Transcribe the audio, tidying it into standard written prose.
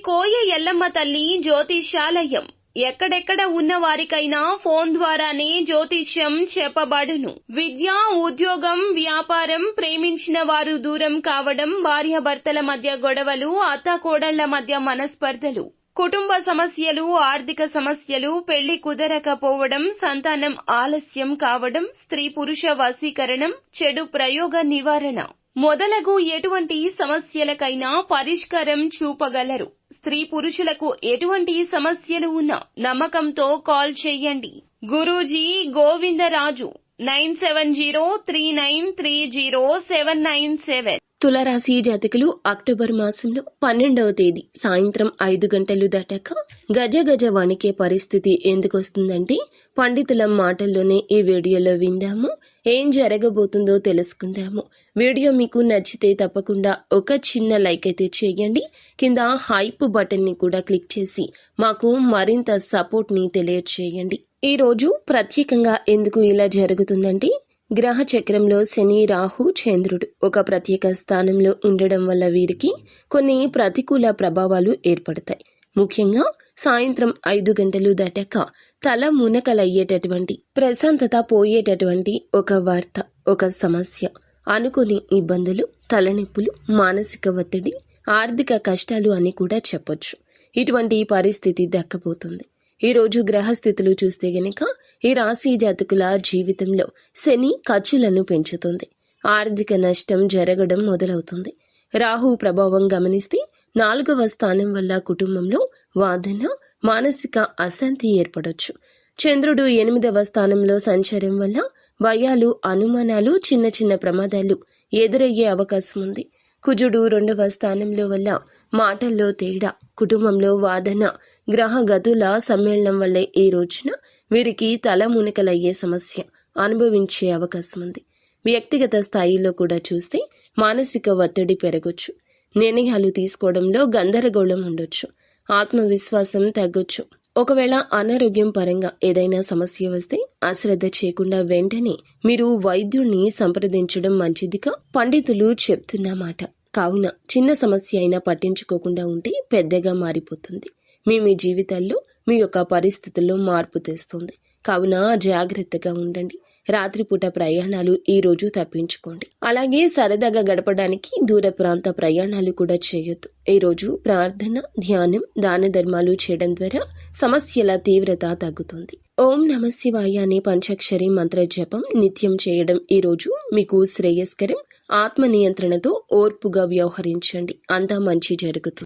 కోయ ఎల్లమ్మ తల్లి జ్యోతిష్యాలయం. ఎక్కడెక్కడ ఉన్న వారికైనా ఫోన్ ద్వారానే జ్యోతిష్యం చెప్పబడును. విద్య, ఉద్యోగం, వ్యాపారం, ప్రేమించిన వారు దూరం కావడం, భార్యాభర్తల మధ్య గొడవలు, అత్తాకోడళ్ల మధ్య మనస్పర్ధలు, కుటుంబ సమస్యలు, ఆర్థిక సమస్యలు, పెళ్లి కుదరకపోవడం, సంతానం ఆలస్యం కావడం, స్త్రీ పురుష వశీకరణం, చెడు ప్రయోగ నివారణ మొదలగు ఎటువంటి సమస్యలకైనా పరిష్కారం చూపగలరు. స్త్రీ పురుషులకు ఎటువంటి సమస్యలు ఉన్నా నమ్మకంతో కాల్ చేయండి. గురూజీ గోవిందరాజు 9703930797. తులారాశి జాతకులు అక్టోబర్ మాసంలో 12వ తేదీ సాయంత్రం 5 గంటలు దాటాక గజ గజ వణికే పరిస్థితి ఎందుకు వస్తుందంటే పండితుల మాటల్లోనే ఈ వీడియోలో విందాము. ఏం జరగబోతుందో తెలుసుకుందాము. వీడియో మీకు నచ్చితే తప్పకుండా ఒక చిన్న లైక్ అయితే చేయండి. కింద హైప్ బటన్ ని కూడా క్లిక్ చేసి మాకు మరింత సపోర్ట్ ని తెలియచేయండి. ఈ రోజు ప్రత్యేకంగా ఎందుకు ఇలా జరుగుతుందంటే గ్రహ చక్రంలో శని, రాహు, చంద్రుడు ఒక ప్రత్యేక స్థానంలో ఉండడం వల్ల వీరికి కొన్ని ప్రతికూల ప్రభావాలు ఏర్పడతాయి. ముఖ్యంగా సాయంత్రం 5 గంటలు దాటాక తల మునకలయ్యేటటువంటి, ప్రశాంతత పోయేటటువంటి ఒక వార్త, ఒక సమస్య, అనుకోని ఇబ్బందులు, తలనొప్పులు, మానసిక ఒత్తిడి, ఆర్థిక కష్టాలు అని కూడా చెప్పొచ్చు. ఇటువంటి పరిస్థితి దక్కబోతుంది. ఈరోజు గ్రహస్థితులు చూస్తే గనక ఈ రాశి జాతకుల జీవితంలో శని ఖర్చులను పెంచుతుంది. ఆర్థిక నష్టం జరగడం మొదలవుతుంది. రాహు ప్రభావం గమనిస్తే 4వ స్థానం వల్ల కుటుంబంలో వాదన, మానసిక అశాంతి ఏర్పడొచ్చు. చంద్రుడు 8వ స్థానంలో సంచారం వల్ల భయాలు, అనుమానాలు, చిన్న చిన్న ప్రమాదాలు ఎదురయ్యే అవకాశం ఉంది. కుజుడు 2వ స్థానంలో వల్ల మాటల్లో తేడా, కుటుంబంలో వాదన, గ్రహ గతుల సమ్మేళనం వల్లే ఈ రోజున వీరికి తల మునకలయ్యే సమస్య అనుభవించే అవకాశం ఉంది. వ్యక్తిగత స్థాయిలో కూడా చూస్తే మానసిక ఒత్తిడి పెరగొచ్చు. నిర్ణయాలు తీసుకోవడంలో గందరగోళం ఉండొచ్చు. ఆత్మవిశ్వాసం తగ్గొచ్చు. ఒకవేళ అనారోగ్యం పరంగా ఏదైనా సమస్య వస్తే అశ్రద్ధ చేయకుండా వెంటనే మీరు వైద్యుడిని సంప్రదించడం మంచిదిగా పండితులు చెప్తున్నమాట. కావున చిన్న సమస్య అయినా పట్టించుకోకుండా ఉంటే పెద్దగా మారిపోతుంది. మీ జీవితాల్లో మీ యొక్క పరిస్థితుల్లో మార్పు తెస్తుంది. కావున జాగ్రత్తగా ఉండండి. రాత్రిపూట ప్రయాణాలు ఈ రోజు తప్పించుకోండి. అలాగే సరదాగా గడపడానికి దూర ప్రాంత ప్రయాణాలు కూడా చేయొద్దు. ఈ రోజు ప్రార్థన, ధ్యానం, దాన ధర్మాలు చేయడం ద్వారా సమస్యల తీవ్రత తగ్గుతుంది. ఓం నమ శివాయ అనే పంచాక్షరి మంత్ర జపం నిత్యం చేయడం ఈ రోజు మీకు శ్రేయస్కరం. ఆత్మ నియంత్రణతో ఓర్పుగా వ్యవహరించండి. అంతా మంచి జరుగుతుంది.